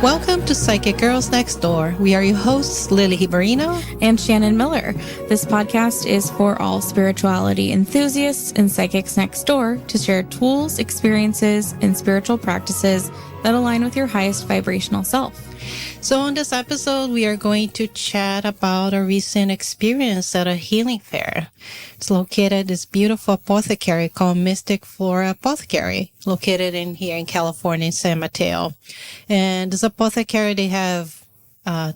Welcome to Psychic Girls Next Door. We are your hosts, Lili and Shannon Miller. This podcast is for all spirituality enthusiasts and psychics next door to share tools, experiences, and spiritual practices that align with your highest vibrational self. So on this episode, we are going to chat about a recent experience at a healing fair. It's located at this beautiful apothecary called Mystic Flora Apothecary, located here in California, in San Mateo. And this apothecary, they have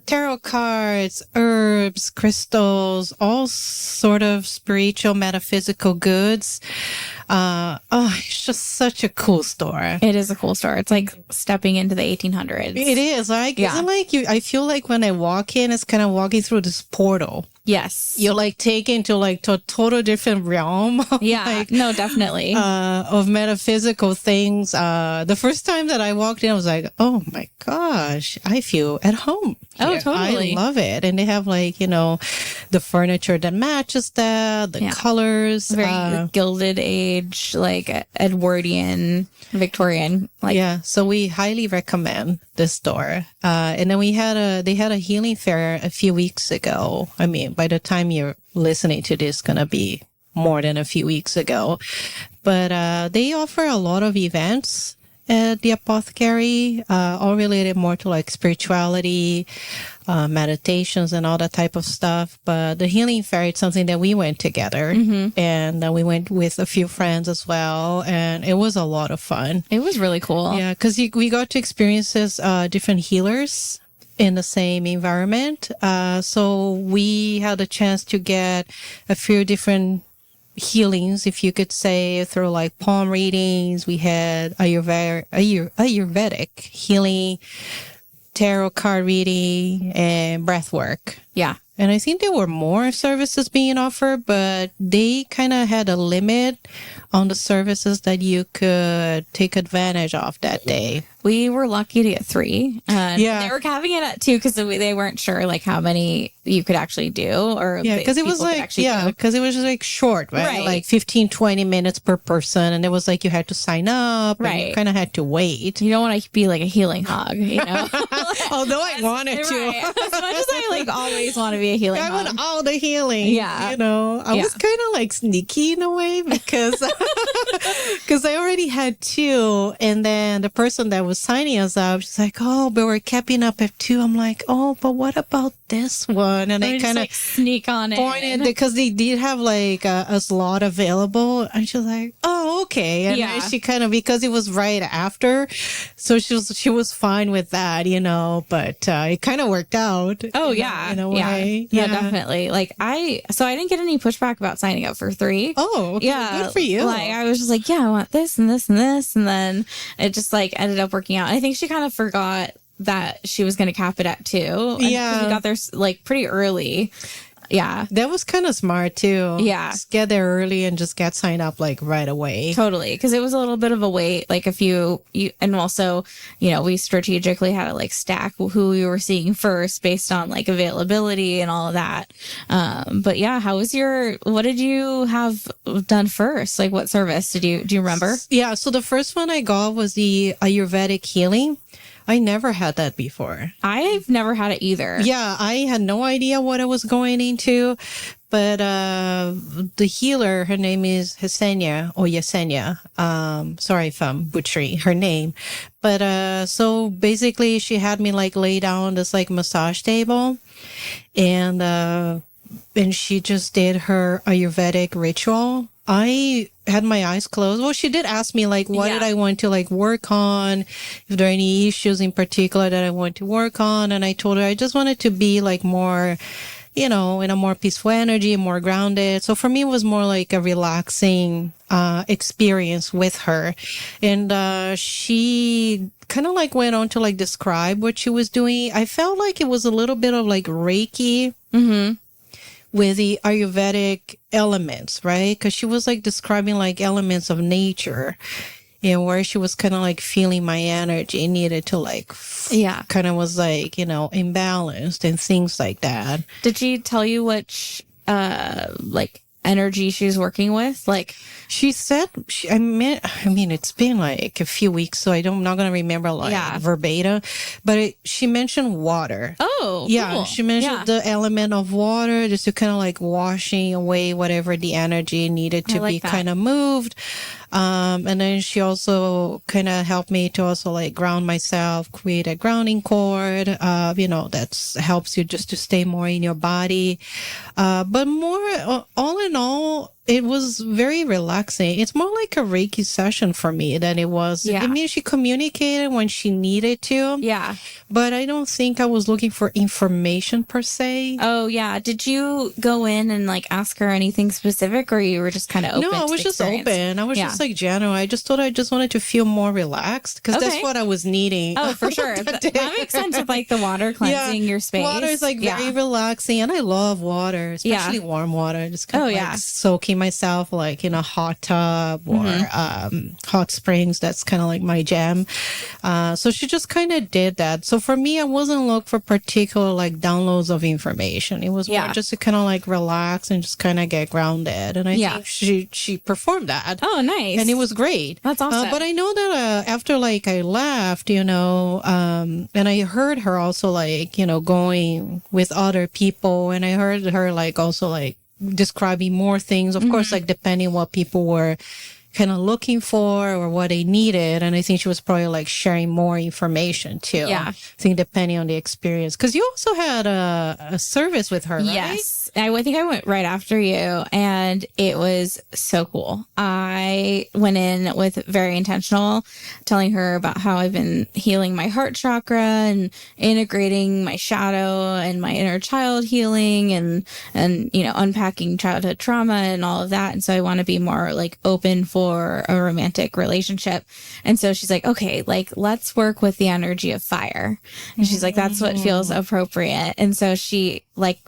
tarot cards, herbs, crystals, all sort of spiritual, metaphysical goods. It's just such a cool store. It is a cool store. It's like stepping into the 1800s. It is. Isn't like you? I feel like when I walk in, it's kind of walking through this portal. Yes. You're like taken to a total different realm. No, definitely. Of metaphysical things. The first time that I walked in, I was like, oh my gosh, I feel at home here. Oh, totally. I love it. And they have the furniture that matches that, the colors. Very Gilded Age, like Edwardian, Victorian. So we highly recommend this store. And then they had a healing fair a few weeks ago. I mean, by the time you're listening to this, it's going to be more than a few weeks ago. But they offer a lot of events at the apothecary, all related more to spirituality, meditations and all that type of stuff. But the healing fair, it's something that we went together, and we went with a few friends as well. And it was a lot of fun. It was really cool. Yeah, because we got to experience different healers in the same environment. So we had a chance to get a few different healings, if you could say, through palm readings. We had Ayurvedic healing, tarot card reading, and breathwork. Yeah. And I think there were more services being offered, but they kind of had a limit on the services that you could take advantage of that day. We were lucky to get 3. They were having it at 2 because they weren't sure how many you could actually do. Or because it was because it was just short, right? 15, 20 minutes per person. And it was you had to sign up. Right. And you kind of had to wait. You don't want to be a healing hog, you know? Although I wanted to. Right. As much as I always want to be a healing hog. I want all the healing. Yeah. I was kind of sneaky in a way because I already had 2. And then the person that was signing us up, she's like, oh, but we're capping up at 2. I'm like, oh, but what about this one? And I kind of sneak on it. Pointed because they did have a slot available. And she's like, oh, okay. And then she kind of, because it was right after, so she was fine with that, but it kind of worked out. Oh, in a way. Yeah, definitely. I didn't get any pushback about signing up for 3. Oh, okay. Yeah. Good for you. I was just I want this and this and this. And then it just ended up working out. I think she kind of forgot that she was going to cap it at 2. Yeah. We got there pretty early. Yeah. That was kind of smart too. Yeah. Just get there early and just get signed up right away. Totally. Because it was a little bit of a wait, and also, we strategically had to stack who we were seeing first based on availability and all of that. But yeah, what did you have done first? What service do you remember? Yeah. So the first one I got was the Ayurvedic healing. I never had that before. I've never had it either. Yeah, I had no idea what I was going into. But the healer, her name is Yesenia. Sorry if I'm butchering her name. But so basically she had me lay down this massage table. And she just did her Ayurvedic ritual. I had my eyes closed. Well, she did ask me what did I want to work on, if there are any issues in particular that I want to work on. And I told her I just wanted to be more, in a more peaceful energy, more grounded. So for me, it was more a relaxing experience with her. And she kind of went on to describe what she was doing. I felt it was a little bit of Reiki. Mm-hmm. With the Ayurvedic elements, right? Because she was describing elements of nature, and where she was kind of feeling my energy needed to kind of was imbalanced and things like that. Did she tell you which energy she's working with? Like, she said, I mean, it's been like a few weeks, so I'm not going to remember like verbatim, but she mentioned water. Oh, yeah. cool. She mentioned the element of water, just to kind of like washing away whatever the energy needed to be kind of moved. And then she also kind of helped me to also like ground myself, create a grounding cord, that helps you just to stay more in your body. But more, all in all, it was very relaxing. It's more like a Reiki session for me than it was. Yeah. I mean, she communicated when she needed to. Yeah. But I don't think I was looking for information per se. Oh, yeah. Did you go in and like ask her anything specific, or you were just kind of open? No, I was just open. I was just like general. I just thought I just wanted to feel more relaxed because that's what I was needing. Oh, for sure. that makes sense with like the water cleansing your space. Water is like very relaxing, and I love water, especially warm water. Just kind of like soaking myself like in a hot tub or hot springs. That's kind of like my jam. So she just kind of did that. So for me, I wasn't looking for particular like downloads of information. It was more just to kind of like relax and just kind of get grounded. And I think she performed that. Oh, nice. And it was great. That's awesome. But I know that after like I left, and I heard her also like, going with other people, and I heard her like also like describing more things, of course, like depending what people were kind of looking for or what they needed. And I think she was probably like sharing more information too. Yeah. I think depending on the experience. Because you also had a service with her, right? Yes. I think I went right after you, and it was so cool. I went in with very intentional, telling her about how I've been healing my heart chakra and integrating my shadow and my inner child healing and unpacking childhood trauma and all of that. And so I want to be more like open for a romantic relationship. And so she's like, okay, like let's work with the energy of fire. And she's like, that's what feels appropriate. And so she like,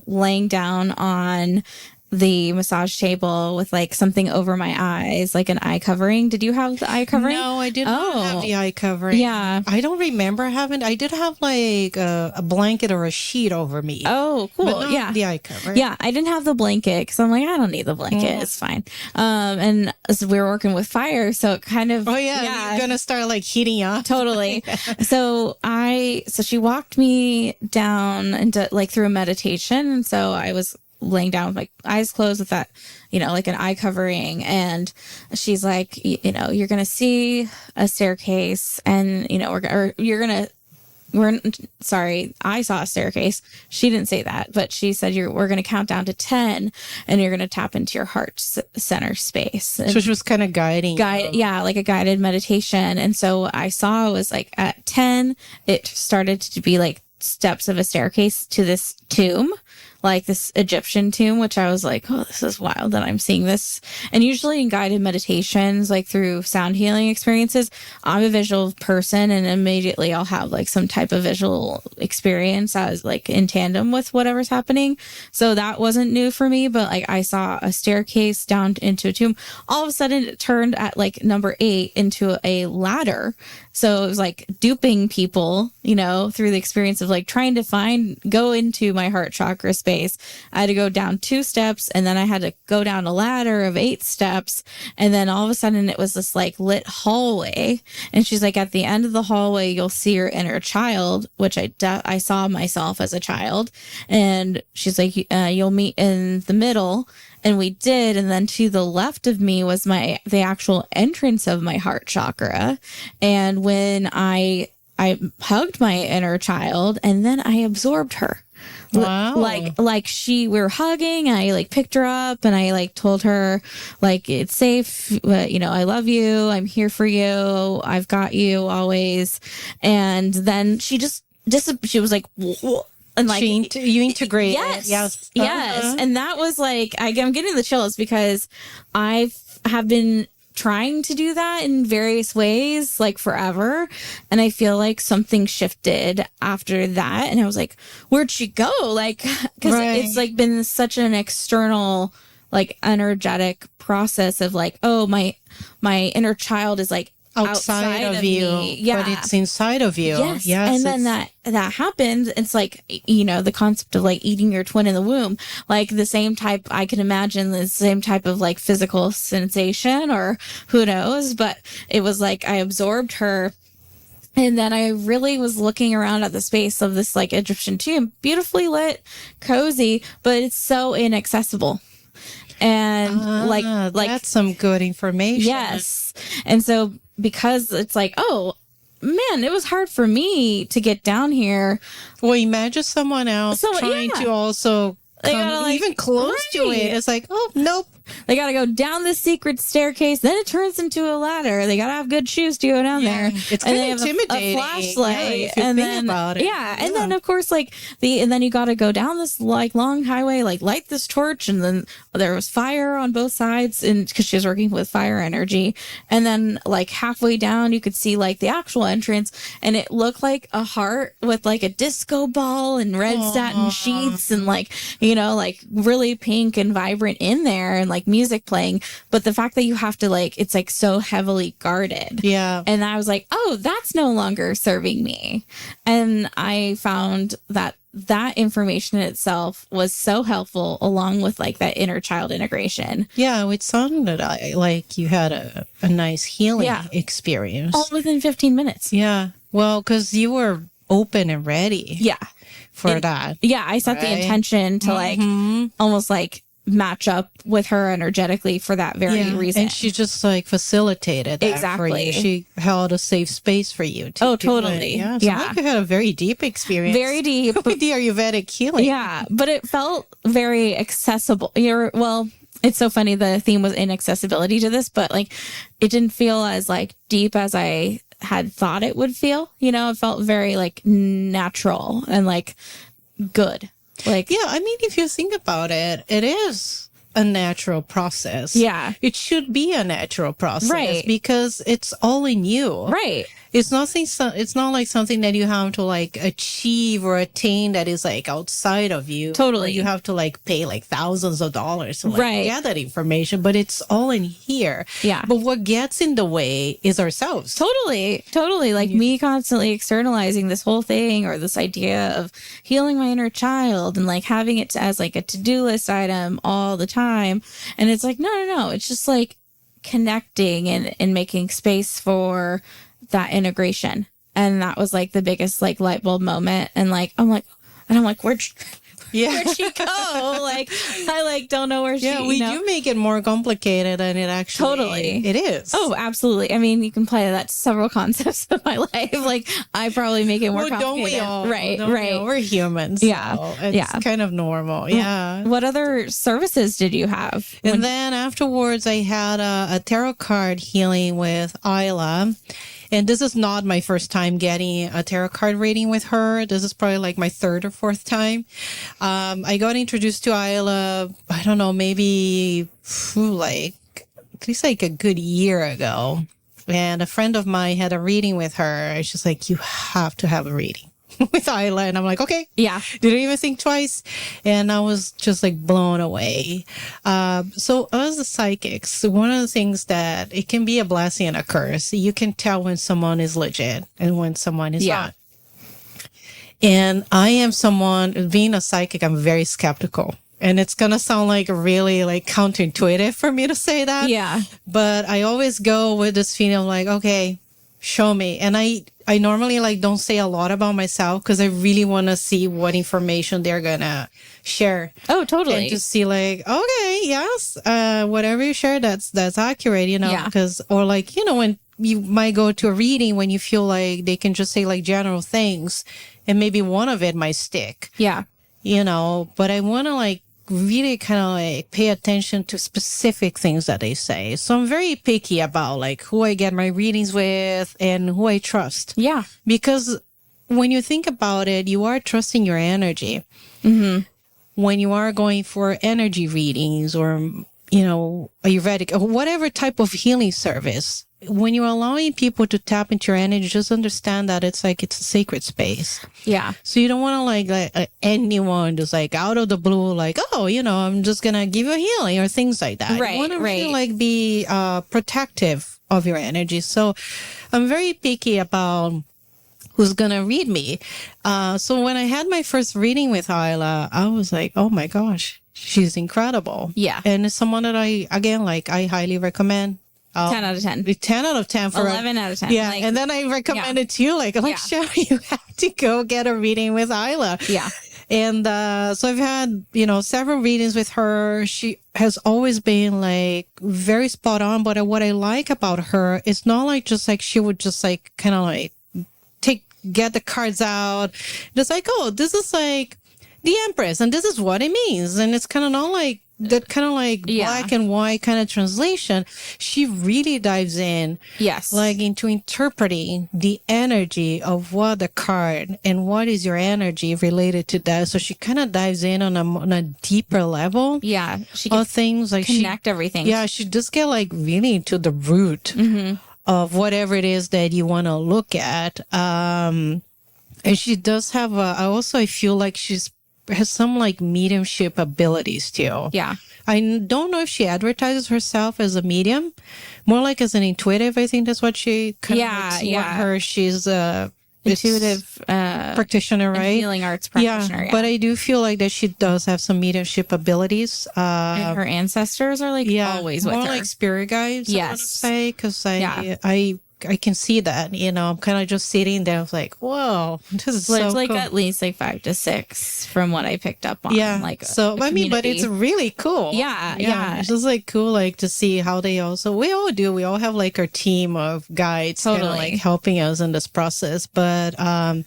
laying down on the massage table with like something over my eyes, like an eye covering. Did you have the eye covering? No, I did not have the eye covering. Yeah. I don't remember having. I did have like a blanket or a sheet over me. Oh, cool. But not the eye covering. Yeah, I didn't have the blanket because I'm like, I don't need the blanket. It's fine. And so we were working with fire, so it kind of. Oh yeah, you're gonna start like heating up. Totally. So she walked me down into like through a meditation, and so I was laying down with my eyes closed with that, like an eye covering. And she's like, you're going to see a staircase, and, I saw a staircase. She didn't say that, but she said, we're going to count down to 10, and you're going to tap into your heart center space. And so she was kind of guiding. Yeah, like a guided meditation. And so I saw it was like at 10, it started to be like steps of a staircase to this tomb, like this Egyptian tomb, which I was like, oh, this is wild that I'm seeing this. And usually in guided meditations, like through sound healing experiences, I'm a visual person, and immediately I'll have like some type of visual experience as like in tandem with whatever's happening. So that wasn't new for me, but like I saw a staircase down into a tomb. All of a sudden it turned at like number 8 into a ladder. So it was like duping people, through the experience of like trying to go into my heart chakra space. I had to go down 2 steps, and then I had to go down a ladder of 8 steps. And then all of a sudden it was this like lit hallway. And she's like, at the end of the hallway, you'll see your inner child, which I saw myself as a child. And she's like, you'll meet in the middle. And we did. And then to the left of me was the actual entrance of my heart chakra. And when I hugged my inner child, and then I absorbed her. Wow. We were hugging, I like picked her up, and I like told her like, it's safe. I love you. I'm here for you. I've got you always. And then she was like, whoa. And like you integrate. Yes. And that was like, I'm getting the chills because I have been trying to do that in various ways, like forever. And I feel like something shifted after that. And I was like, where'd she go? Like, because it's like been such an external, like energetic process of like, oh, my inner child is like outside of you, me. Yeah. but it's inside of you. Yes. And then that happens. It's like, the concept of like eating your twin in the womb, like the same type, I can imagine the same type of like physical sensation, or who knows, but it was like I absorbed her. And then I really was looking around at the space of this like Egyptian tomb, beautifully lit, cozy, but it's so inaccessible. And like that's some good information. Yes. And so because it's like, oh man, it was hard for me to get down here. Well, imagine someone else trying to also come even close to it. It's like, oh, nope. They got to go down this secret staircase. Then it turns into a ladder. They got to have good shoes to go down there. It's kind of intimidating. A flashlight. And then, about it. And then of course, like and then you got to go down this like long highway, like light this torch. And then there was fire on both sides, and because she was working with fire energy. And then like halfway down, you could see like the actual entrance, and it looked like a heart with like a disco ball and red satin sheets, and like, like really pink and vibrant in there, and like music playing. But the fact that you have to like, it's like so heavily guarded. Yeah. And I was like, oh, that's no longer serving me. And I found that information in itself was so helpful, along with like that inner child integration. Yeah, it sounded like you had a nice healing experience. All within 15 minutes. Yeah. Well, because you were open and ready. Yeah. For that. Yeah. I set the intention to like almost like match up with her energetically for that very reason. And she just like facilitated that for you. She held a safe space for you to totally. Yeah. So like you had a very deep experience. Very deep. With the Ayurvedic healing. Yeah. But it felt very accessible. It's so funny. The theme was inaccessibility to this, but like it didn't feel as like deep as I had thought it would feel. It felt very like natural and like good. Like, yeah, I mean, if you think about it, it is a natural process. Yeah. It should be a natural process. Right. Because it's all in you. Right. It's not like something that you have to like achieve or attain that is like outside of you. Totally. You have to like pay like thousands of dollars to like get that information, but it's all in here. Yeah. But what gets in the way is ourselves. Totally. Like me constantly externalizing this whole thing, or this idea of healing my inner child, and like having it as like a to-do list item all the time. And it's like, no. It's just like connecting and making space for that integration. And that was like the biggest like light bulb moment. And like I'm like where'd she go? Like I like don't know where she. Yeah, we do make it more complicated than it actually it is. Oh, absolutely. I mean, you can apply that to several concepts of my life. Like I probably make it more complicated. Don't we all? Right. We're humans. Yeah, so it's kind of normal. Yeah. What other services did you have? And then afterwards, I had a tarot card healing with Ayla. And this is not my first time getting a tarot card reading with her. This is probably like my third or fourth time. I got introduced to Ayla, I don't know, maybe like at least like a good year ago. And a friend of mine had a reading with her. And she's like, you have to have a reading with Ayla. And I'm like, okay. Yeah. Didn't even think twice. And I was just like blown away. So as a psychics, one of the things that it can be a blessing and a curse. You can tell when someone is legit and when someone is not. And I am someone, being a psychic, I'm very skeptical. And it's going to sound like really like counterintuitive for me to say that. Yeah. But I always go with this feeling of like, okay, show me. And I normally like don't say a lot about myself because I really want to see what information they're going to share. Oh, totally. And just see like, okay, yes, whatever you share, that's accurate, because, or like, when you might go to a reading when you feel like they can just say like general things and maybe one of it might stick. Yeah. But I want to like really kind of like pay attention to specific things that they say. So I'm very picky about like who I get my readings with and who I trust. Yeah. Because when you think about it, you are trusting your energy. Mm-hmm. When you are going for energy readings or, Ayurvedic or whatever type of healing service, when you're allowing people to tap into your energy, just understand that it's a sacred space. Yeah. So you don't want to like anyone just like out of the blue, like, oh, I'm just going to give you a healing or things like that. Right. You want to really like be protective of your energy. So I'm very picky about who's going to read me. So when I had my first reading with Ayla, I was like, oh my gosh, she's incredible. Yeah. And it's someone that I highly recommend. 10 out of 10. 10 out of 10 for 11 out of 10. Yeah. Like, and then I recommend it to you, Shannon, you have to go get a reading with Ayla. Yeah. And so I've had, several readings with her. She has always been like very spot on. But what I like about her, it's not like just like she would just like kind of like get the cards out. It's like, oh, this is like the Empress and this is what it means. And it's kind of not like that kind of like black and white kind of translation. She really dives in, like into interpreting the energy of what the card and what is your energy related to that. So she kind of dives in on a deeper level. Yeah, she of things like connect everything. Yeah, she just get like really into the root of whatever it is that you want to look at. And she does have I feel like has some like mediumship abilities too. Yeah. I don't know if she advertises herself as a medium, more like as an intuitive. I think that's what she kind of she's intuitive practitioner, right? Healing arts practitioner. Yeah, but I do feel like that she does have some mediumship abilities. And her ancestors are like always with her. More like spirit guides, yes. I want to say, because I can see that, I'm kind of just sitting there like, whoa, this is so it's like cool. at least like 5 to 6 from what I picked up on. Yeah. Like, so, but it's really cool. Yeah. It's just like cool, like to see how we all have like our team of guides totally like helping us in this process. But, and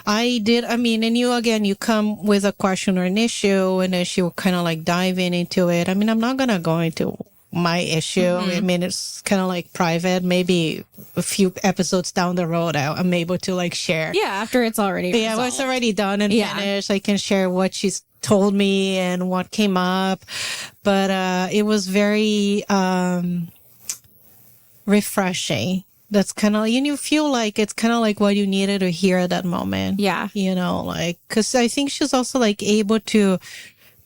you come with a question or an issue and then she will kind of like dive into it. I mean, I'm not going to go into my issue. I mean, it's kind of like private. Maybe a few episodes down the road, I'm able to like share. Yeah, after it's already resolved. It's already done and finished. I can share what she's told me and what came up. But it was very refreshing. That's kind of, you feel like it's kind of like what you needed to hear at that moment. Yeah. Because I think she's also like able to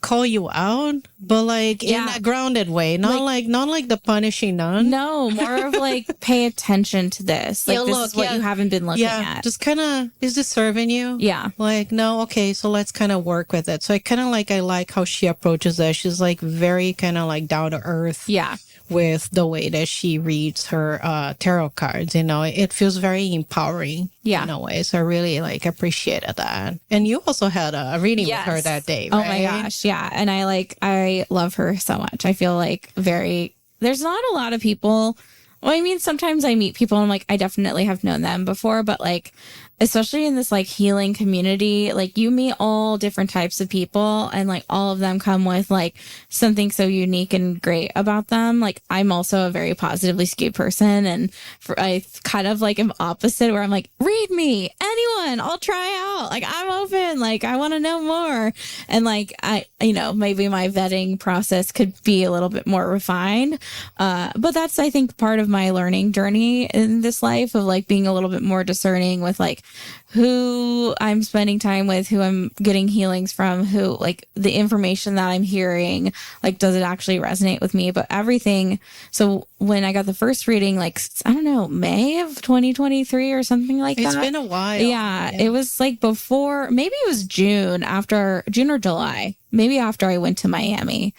call you out, but like in a grounded way, not like the punishing nun. No, more of like pay attention to this. Like this is what you haven't been looking at. Just kind of, is this serving you? Yeah. Like, no, okay, so let's kind of work with it. So I kind of I like how she approaches it. She's like very kind of like down to earth. Yeah. With the way that she reads her tarot cards, it feels very empowering. Yeah. In a way. So I really appreciated that. And you also had a reading with her that day, right? Oh my gosh. Yeah. And I love her so much. I feel like there's not a lot of people. Well, I mean, sometimes I meet people and I'm like, I definitely have known them before, but like, especially in this like healing community, like you meet all different types of people and like all of them come with like something so unique and great about them. Like I'm also a very positively skewed person and I kind of like am opposite where I'm like, read me, anyone, I'll try out. Like I'm open, like I want to know more. And like maybe my vetting process could be a little bit more refined. But that's, I think, part of my learning journey in this life of like being a little bit more discerning with like who I'm spending time with, who I'm getting healings from, who like the information that I'm hearing, like, does it actually resonate with me? But everything. So when I got the first reading, like, I don't know, May of 2023 or something like that. It's been a while. Yeah. It was like before, maybe it was June or July, maybe after I went to Miami.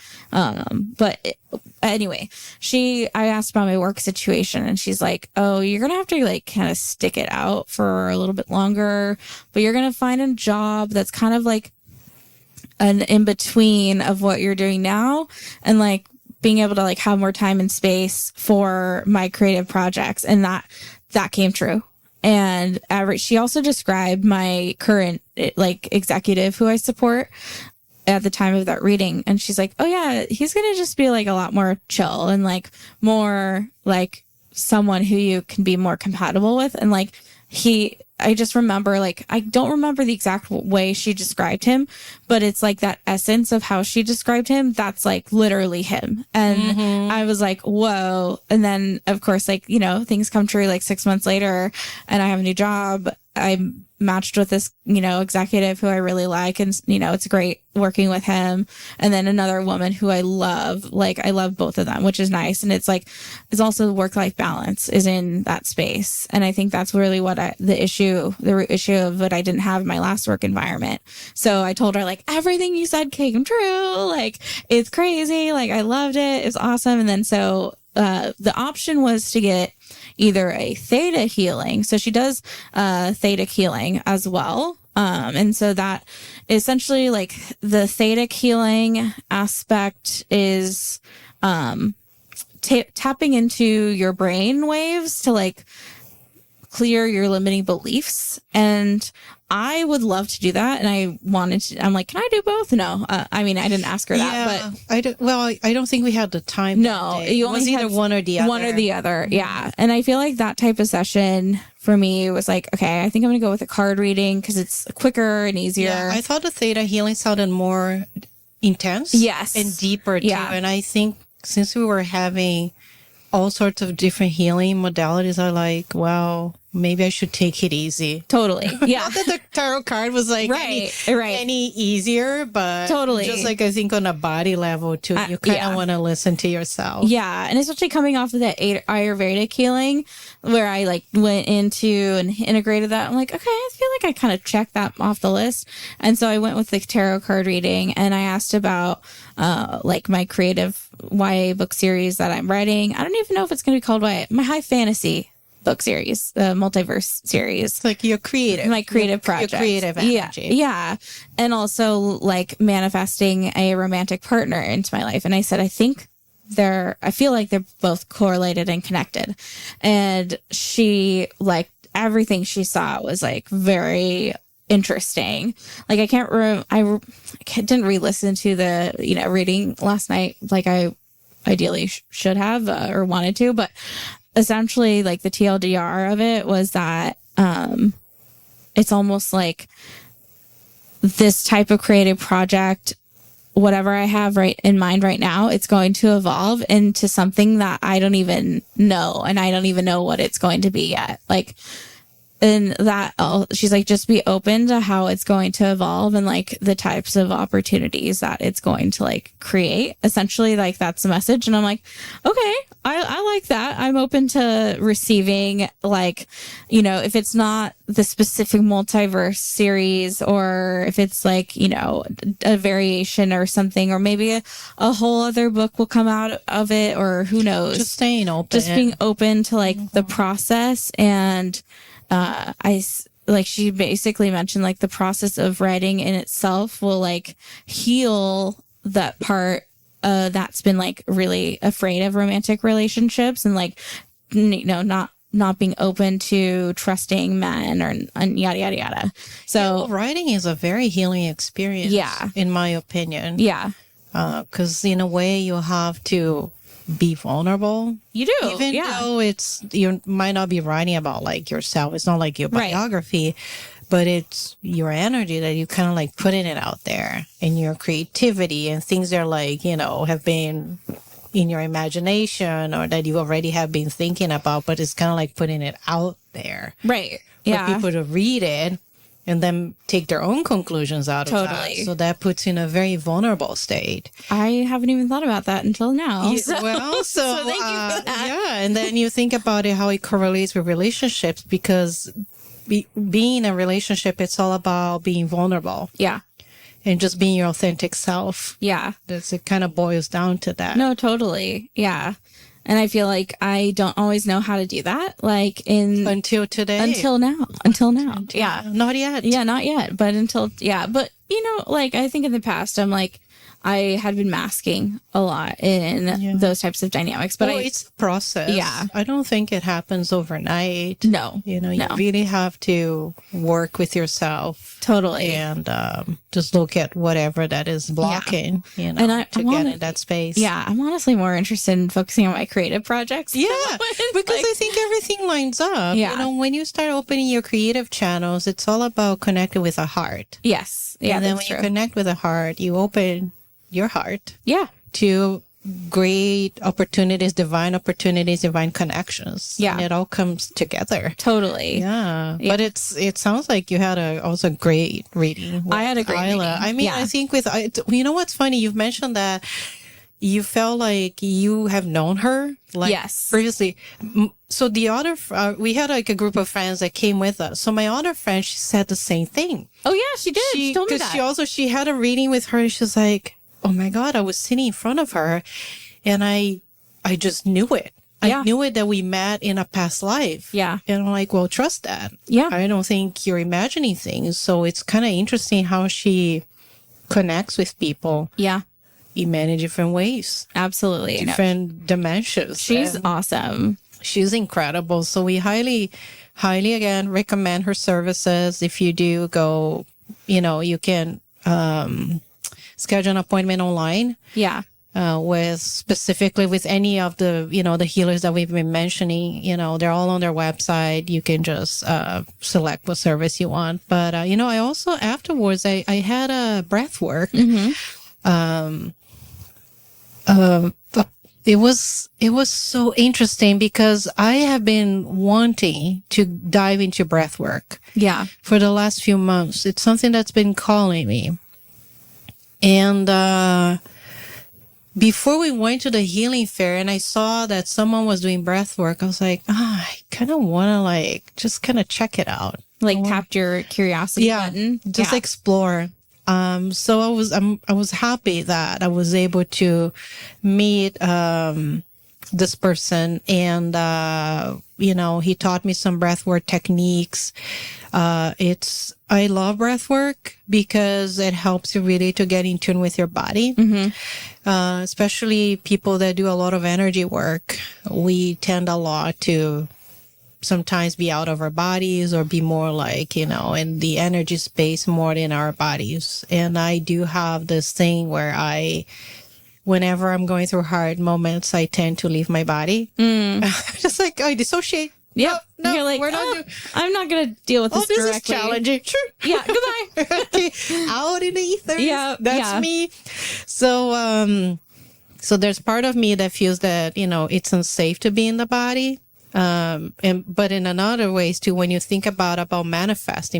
Anyway, I asked about my work situation and she's like, oh, you're going to have to like kind of stick it out for a little bit longer, but you're going to find a job that's kind of like an in between of what you're doing now and like being able to like have more time and space for my creative projects. And that came true. And she also described my current like executive who I support at the time of that reading. And she's like, oh yeah, he's going to just be like a lot more chill and like more like someone who you can be more compatible with. And like I just remember, like, I don't remember the exact way she described him, but it's like that essence of how she described him. That's like literally him. And I was like, whoa. And then of course, like, things come true like 6 months later and I have a new job I matched with this, executive who I really like. And, it's great working with him. And then another woman who I love, I love both of them, which is nice. And it's also work-life balance is in that space. And I think that's really what the issue of what I didn't have in my last work environment. So I told her everything you said came true. It's crazy. I loved it. It's awesome. And then so the option was to get either a theta healing. So she does theta healing as well. And so that essentially the theta healing aspect is tapping into your brain waves to clear your limiting beliefs. And I would love to do that. And I'm like, can I do both? No. I didn't ask her that, but I don't think we had the time. No, you only either one or the other. One or the other. Yeah. And I feel like that type of session for me was okay, I think I'm going to go with a card reading because it's quicker and easier. Yeah, I thought the theta healing sounded more intense. Yes. And deeper too. Yeah. And I think since we were having all sorts of different healing modalities, well, maybe I should take it easy. Totally. Yeah. Not that the tarot card was right. any easier, but totally. Just I think on a body level too, you kind of want to listen to yourself. Yeah. And especially coming off of that Ayurvedic healing where I went into and integrated that. I'm okay, I feel like I kind of checked that off the list. And so I went with the tarot card reading and I asked about my creative YA book series that I'm writing. I don't even know if it's going to be called YA, my high fantasy book series, multiverse series. It's your creative. My creative project. Your creative energy. Yeah. And also manifesting a romantic partner into my life. And I said, I feel like they're both correlated and connected. And she everything she saw was very interesting. I didn't re-listen to the, reading last night. I ideally should have or wanted to, but essentially the TLDR of it was that it's almost this type of creative project, whatever I have right in mind right now, it's going to evolve into something that I don't even know, and I don't even know what it's going to be yet. And that she's just be open to how it's going to evolve and the types of opportunities that it's going to create. Essentially, that's the message. And I'm okay, I like that. I'm open to receiving if it's not the specific multiverse series, or if it's a variation or something, or maybe a whole other book will come out of it, or who knows. Just staying open. Just being open to the process. And she basically mentioned the process of writing in itself will heal that part that's been really afraid of romantic relationships and not being open to trusting men and yada yada yada. So writing is a very healing experience. Yeah, in my opinion. Yeah, because in a way you have to be vulnerable. You do, even though you might not be writing about yourself. It's not your biography, right. But it's your energy that you kind of putting it out there, and your creativity and things that are have been in your imagination or that you already have been thinking about, but it's kind of putting it out there, right? For people to read it and then take their own conclusions out of that. So that puts you in a very vulnerable state. I haven't even thought about that until now. So thank you for that. Yeah, and then you think about it, how it correlates with relationships, because being in a relationship, it's all about being vulnerable. Yeah. And just being your authentic self. Yeah. It kind of boils down to that. No, totally. Yeah. And I feel I don't always know how to do that. Until today. Until now. Yeah. Not yet. Yeah, not yet. But but I think in the past, I had been masking a lot in those types of dynamics, but it's a process. Yeah. I don't think it happens overnight. No. You really have to work with yourself. Totally. And just look at whatever that is blocking, and to get in that space. Yeah. I'm honestly more interested in focusing on my creative projects. Yeah. Because I think everything lines up. Yeah. When you start opening your creative channels, it's all about connecting with a heart. Yes. Yeah. And then when you connect with a heart, you open your heart. Yeah. To great opportunities, divine connections. Yeah. And it all comes together. Totally. Yeah. But it sounds like you had also great reading. I had a great Ayla. reading. I mean, Yeah. I think you know what's funny? You've mentioned that you felt like you have known her like Yes. previously. So the other, we had like a group of friends that came with us. So my other friend, she said the same thing. Oh yeah, she did. She told me that. She had a reading with her. And she's like, oh my God, I was sitting in front of her and I just knew it. Yeah. I knew it that we met in a past life. Yeah. And I'm like, well, trust that. Yeah. I don't think you're imagining things. So it's kind of interesting how she connects with people Yeah. in many different ways, Absolutely. different dimensions. She's And awesome. she's incredible. So we highly again recommend her services. If you do go, you can schedule an appointment online. Yeah. Specifically with any of the, the healers that we've been mentioning, they're all on their website. You can just select what service you want. But, I also afterwards, I had a breath work. It was so interesting because I have been wanting to dive into breath work Yeah. for the last few months. It's something that's been calling me. And, before we went to the healing fair and I saw that someone was doing breath work, I was like, I kind of want to just kind of check it out. Like tapped your curiosity button. Just explore. So I was happy that I was able to meet, this person and, he taught me some breathwork techniques. I love breathwork because it helps you really to get in tune with your body. Especially people that do a lot of energy work. We tend a lot to sometimes be out of our bodies or be more like, in the energy space more than our bodies. And I do have this thing where whenever I'm going through hard moments, I tend to leave my body. Just like I dissociate. Yep. No, You're like, we're not I'm not going to deal with this this directly. is challenging. Sure. Yeah. Goodbye. Out in the ether. Yeah, That's me. So, so there's part of me that feels that, it's unsafe to be in the body. But in another ways too, when you think about manifest,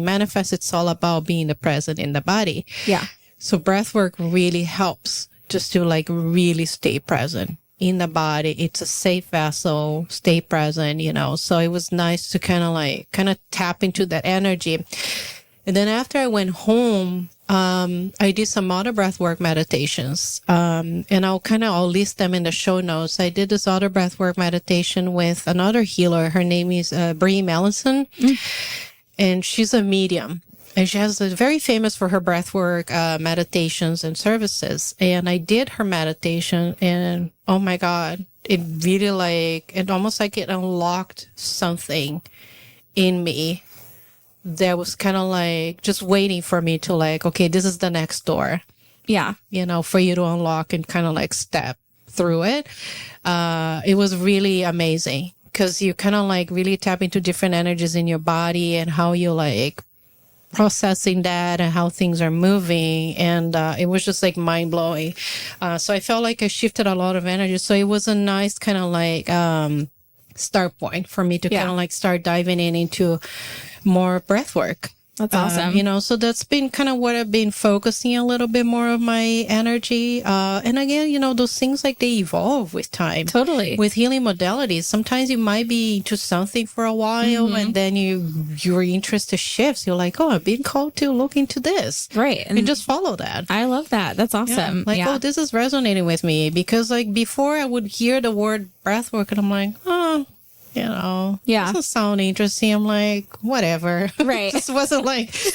it's all about being the present in the body. Yeah. So breath work really helps just to really stay present in the body. It's a safe vessel, stay present, so it was nice to kind of tap into that energy. And then after I went home, I did some other breathwork meditations. And I'll list them in the show notes. I did this other breathwork meditation with another healer. Her name is Brie Mellison, and she's a medium. And she has very famous for her breathwork meditations and services. And I did her meditation, and oh my God, it really it almost like it unlocked something in me that was kind of just waiting for me to okay, this is the next door. Yeah. For you to unlock and kind of step through it. It was really amazing because you kind of really tap into different energies in your body and how you processing that and how things are moving. And it was just mind blowing. So I felt like I shifted a lot of energy. So it was a nice kind of start point for me to kind of start diving into more breath work. That's awesome. So that's been kind of what I've been focusing a little bit more of my energy. And again, those things they evolve with time. Totally. With healing modalities, sometimes you might be into something for a while and then your interest shifts. You're like, oh, I've been called to look into this. Right. And just follow that. I love that. That's awesome. Oh, this is resonating with me because before I would hear the word breathwork and I'm like, oh, doesn't sound interesting. I'm like, whatever. Right. Just wasn't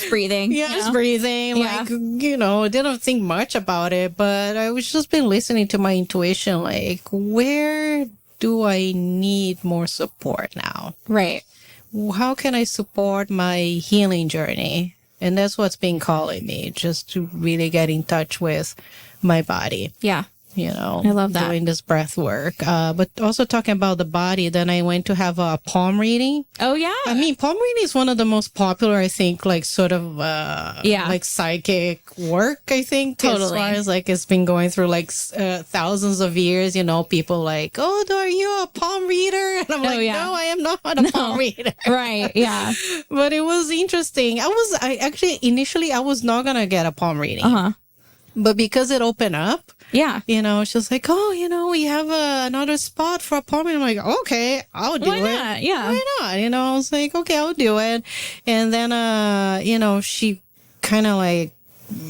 breathing. just breathing. Yeah. Didn't think much about it, but I was just been listening to my intuition. Where do I need more support now? Right. How can I support my healing journey? And that's what's been calling me, just to really get in touch with my body. Yeah. I love that. doing this breath work. But also talking about the body, then I went to have a palm reading. Oh, yeah. I mean, palm reading is one of the most popular, I think, like sort of like psychic work, I think. Totally. As far as like it's been going through like thousands of years, people like, oh, are you a palm reader? And I'm like, no, I am not a palm reader. Right. Yeah. But it was interesting. I actually, initially, I was not going to get a palm reading. But because it opened up, it's just like, oh, we have another spot for a palm reading. I'm like, okay, I'll do it. Why not? Yeah. Why not? I was like, okay, I'll do it. And then, she kind of like,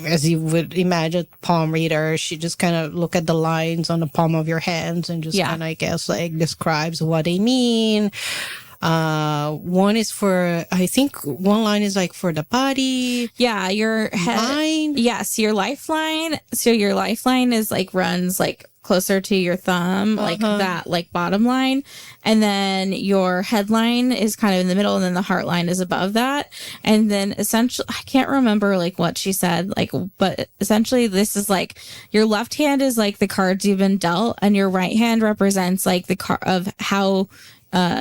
as you would imagine, palm reader, she just kind of look at the lines on the palm of your hands and just kind of, I guess, like describes what they mean. One is for, I think one line is like for the body. Yeah, your head. Mind. Yes, your lifeline. So your lifeline is like runs like closer to your thumb, like that, like bottom line. And then your headline is kind of in the middle, and then the heart line is above that. And then essentially, I can't remember like what she said, like, but essentially this is like your left hand is like the cards you've been dealt, and your right hand represents like the card of how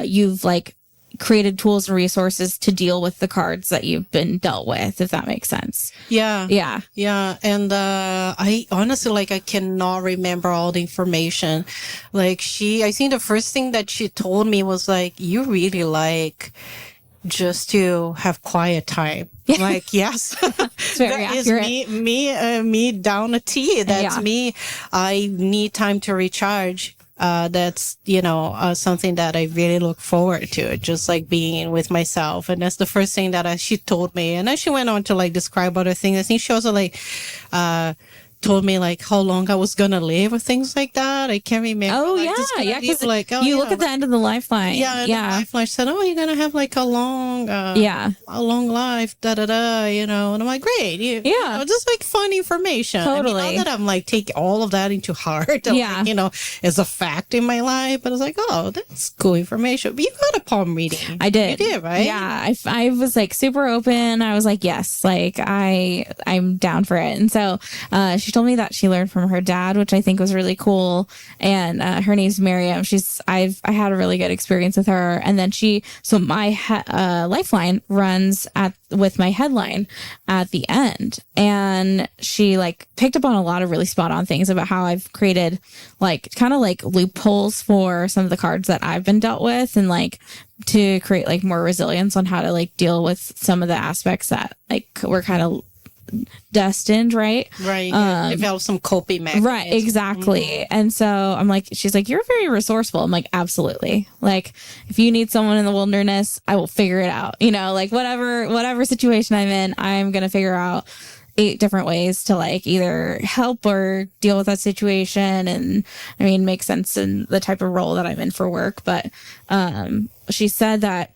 you've like created tools and resources to deal with the cards that you've been dealt with, if that makes sense. Yeah. And I honestly, like, I cannot remember all the information. Like I think the first thing that she told me was like, you really like just to have quiet time. Like, yes, it's very accurate. Is me down a T. That's me. I need time to recharge. That's, something that I really look forward to, just like being with myself. And that's the first thing that she told me. And then she went on to like describe other things. I think she also like, told me like how long I was gonna live or things like that. I can't remember. Oh, like, because like, you look at the end of the lifeline. The lifeline said, oh, you're gonna have like a long life, and I'm like, great. Just like fun information. Totally. I mean, not that I'm like taking all of that into heart, like, as a fact in my life, but it's like, oh, that's cool information. But you got a palm reading. I did. You did, right? Yeah. I was like super open. I was like, yes, like I'm down for it. And so, she told me that she learned from her dad, which I think was really cool. And her name's Miriam. I had a really good experience with her. And then so my lifeline runs with my headline at the end. And she like picked up on a lot of really spot on things about how I've created like kind of like loopholes for some of the cards that I've been dealt with, and like to create like more resilience on how to like deal with some of the aspects that like we're kind of destined, right? Develop some coping mechanisms. Right, exactly. And so I'm like, she's like, you're very resourceful. I'm like, absolutely. Like, if you need someone in the wilderness, I will figure it out. Like whatever situation I'm in, I'm gonna figure out 8 different ways to like either help or deal with that situation, and I mean make sense in the type of role that I'm in for work. But she said that,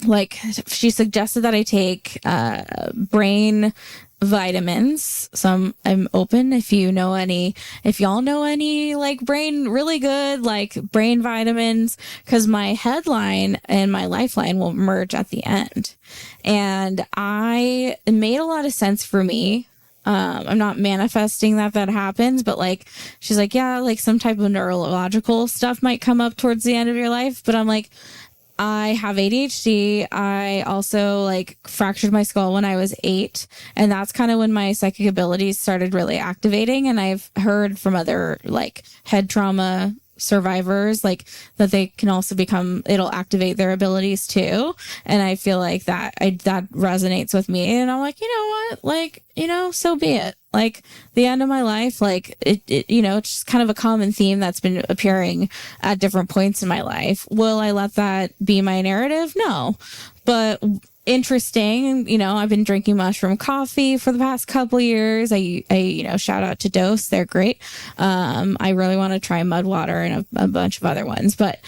like, she suggested that I take brain vitamins. So I'm open if y'all know any like brain, really good like brain vitamins, because my headline and my lifeline will merge at the end. And it made a lot of sense for me. I'm not manifesting that happens, but like, she's like, yeah, like some type of neurological stuff might come up towards the end of your life. But I'm like, I have ADHD. I also like fractured my skull when I was 8. And that's kind of when my psychic abilities started really activating. And I've heard from other like head trauma survivors like that they can also it'll activate their abilities too. And I feel like that resonates with me. And I'm like, you know what? Like, so be it. Like the end of my life, like it's just kind of a common theme that's been appearing at different points in my life. Will I let that be my narrative? No, but interesting. I've been drinking mushroom coffee for the past couple years. I shout out to Dose. They're great. I really want to try mud water and a bunch of other ones, but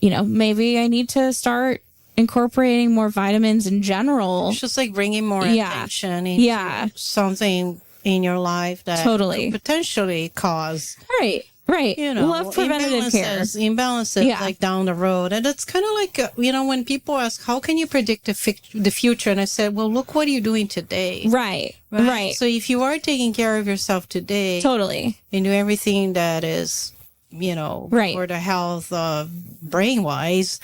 maybe I need to start incorporating more vitamins in general. It's just like bringing more attention into something in your life that totally could potentially cause Right. You know, Love preventative care. imbalances Yeah. like down the road. And it's kind of like, when people ask, how can you predict the future? And I said, well, look, what are you doing today? Right. Right. So if you are taking care of yourself today Totally. and do everything that is, Right. for the health brain wise,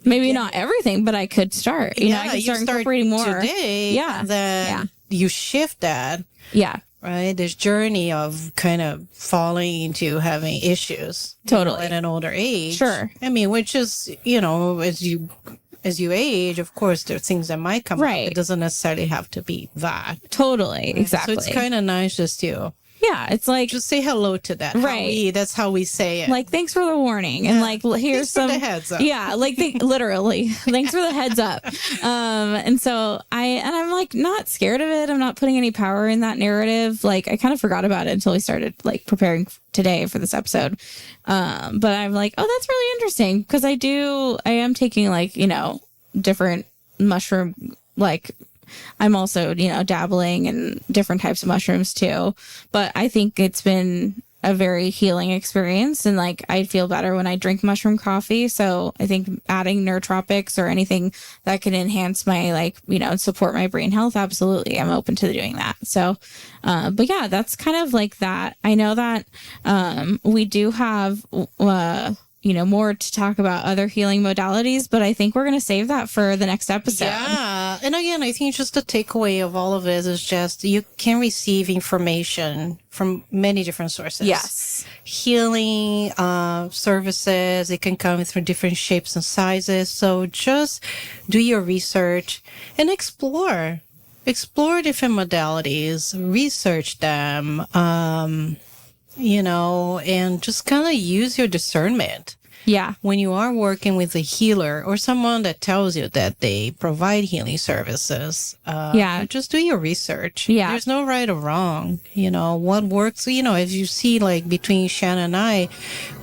Maybe not everything, but I could start. I could you start incorporating more. today. Yeah. Then you shift that. Yeah. Right, this journey of kind of falling into having issues, Totally. at an older age. Sure. I mean, which is, as you age, of course, there are things that might come Right. up. It doesn't necessarily have to be that. Totally. Exactly. So it's kind of nice just to yeah. It's like, just say hello to that. Right. That's how we say it. like, thanks for the warning. And like, here's Thanks for some the heads up. Yeah. Like literally, thanks for the heads up. And so I'm like not scared of it. I'm not putting any power in that narrative. Like I kind of forgot about it until we started like preparing today for this episode. But I'm like, oh, that's really interesting because I am taking like, different mushroom, like I'm also, dabbling in different types of mushrooms too. But I think it's been a very healing experience. And like, I feel better when I drink mushroom coffee. So I think adding nootropics or anything that can enhance my, like, support my brain health. Absolutely. I'm open to doing that. So, but yeah, that's kind of like that. I know that, we do have, more to talk about other healing modalities, but I think we're going to save that for the next episode. Yeah. And again, I think just the takeaway of all of it is just you can receive information from many different sources. Yes. Healing services, it can come through different shapes and sizes. So just do your research and explore. Explore different modalities, research them, and just kind of use your discernment. Yeah. When you are working with a healer or someone that tells you that they provide healing services, just do your research. Yeah. There's no right or wrong. What works, as you see, like between Shannon and I,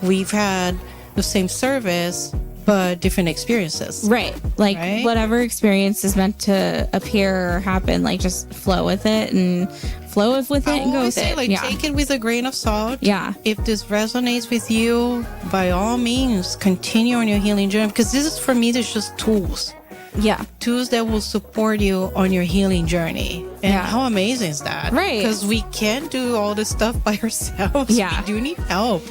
we've had the same service, but different experiences. Right. Like Right? whatever experience is meant to appear or happen, like just flow with it and go with it. Take it with a grain of salt. Yeah. If this resonates with you, by all means, continue on your healing journey, because this is, for me, there's just tools. Yeah. Tools that will support you on your healing journey. And how amazing is that? Right. Because we can't do all this stuff by ourselves. Yeah. We do need help.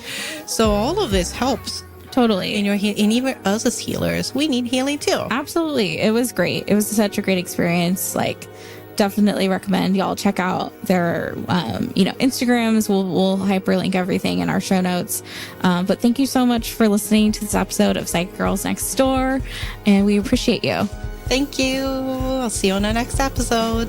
So all of this helps. Totally. And even us as healers, we need healing too. Absolutely. It was great. It was such a great experience. Like, definitely recommend y'all check out their, Instagrams. We'll hyperlink everything in our show notes. But thank you so much for listening to this episode of Psych Girls Next Door. And we appreciate you. Thank you. I'll see you on the next episode.